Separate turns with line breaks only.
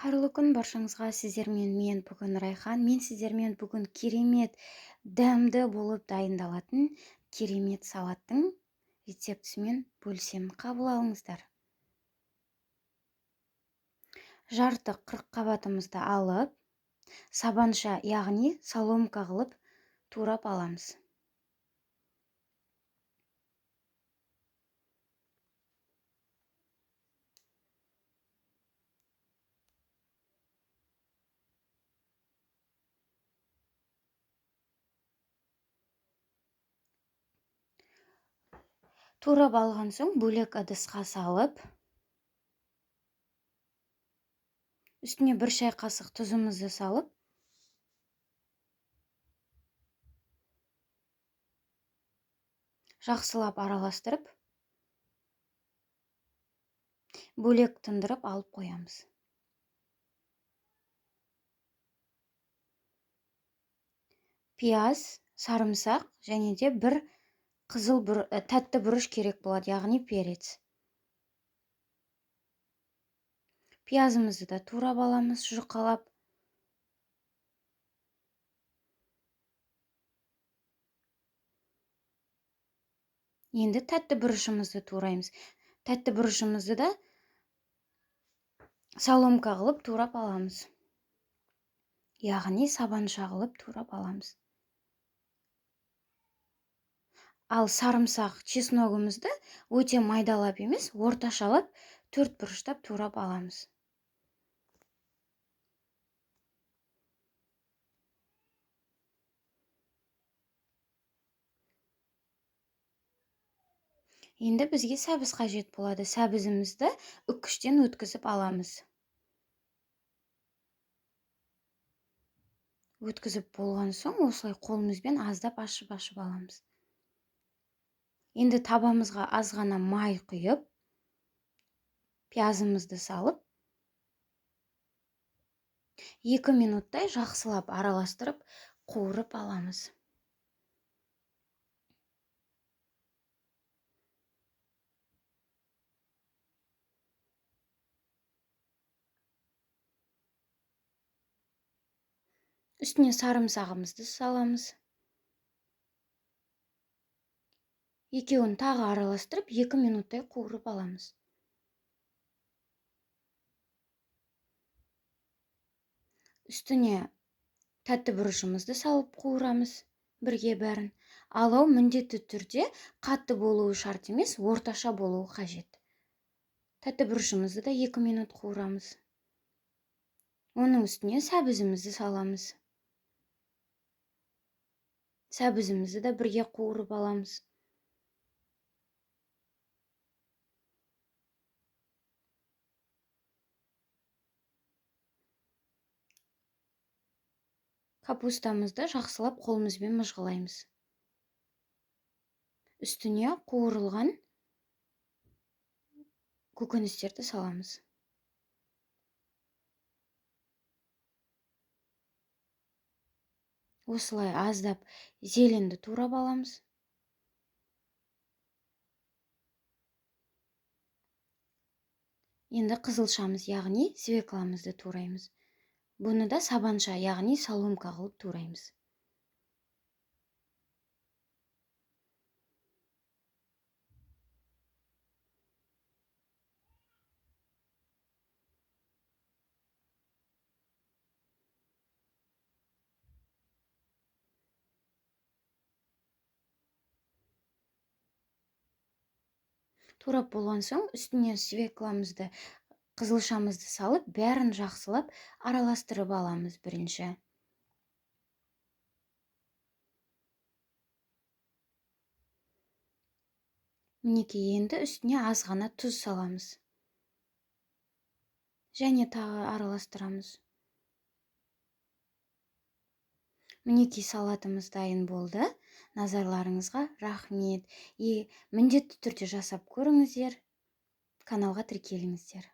Қайырлы күн баршаңызға. Сіздермен мен бүгін Райхан. Мен сіздермен бүгін керемет дәмді болып дайындалатын керемет салаттың рецептісімен бөлісемін. Қабыл алыңыздар. Жарты қырыққабатымызды алып, сабанша, яғни соломка қылып турап аламыз. Турап алған соң бөлек ыдысқа салып, үстіне 1 шай қасық тұзымызды салып, жақсылап араластырып, бөлек тындырып алып қоямыз. Пияз, сарымсақ және де бір тәтті бұрыш керек болады, яғни перец. Пиязымызды да турап аламыз, жұқалап. Енді тәтті бұрышымызды тураймыз. Тәтті бұрышымызды да соломка қылып турап аламыз. Яғни сабанша қылып турап аламыз. Ал сарымсақ, чесногымызды өте майдалап емес, орташалап, 4 бұрыштап турап аламыз. Енді бізге сәбіз қажет болады. Сәбізімізді үккіштен өткізіп аламыз. Өткізіп болған соң, осылай қолымызбен аздап ашып аламыз. Енді табамызға аз ғана май құйып, пиязымызды салып, 2 минуттай жақсылап араластырып, қуырып аламыз. Үстіне сарымсағымызды саламыз. Екеуін тағы араластырып, 2 минуттай қуырып аламыз. Үстіне тәтті бұрышымызды салып қуырамыз, бірге бәрін. Алау міндетті түрде қатты болуы шарт емес, орташа болуы қажет. Тәтті бұрышымызды да 2 минут қуырамыз. Оның үстіне сәбізімізді саламыз. Сәбізімізді де бірге қуырып аламыз. Капустамызды жақсылап қолымызбен мыжғылаймыз. Үстіне қуырылған көкөністерді саламыз. Осылай аздап зеленді турап аламыз. Енді қызылшамыз, яғни свекламызды тураймыз. Бұны да сабанша, яғни соломка қылып тураймыз. Турап болған соң, үстіне свекламызды, қызылшамызды салып, бәрін жақсылап араластырып аламыз бірінші. Мінекей, енді үстіне аз ғана тұз саламыз. Және тағы араластырамыз. Мінекей, салатымыз дайын болды. Назарларыңызға рахмет. Міндетті түрде жасап көріңіздер. Каналға тіркеліңіздер.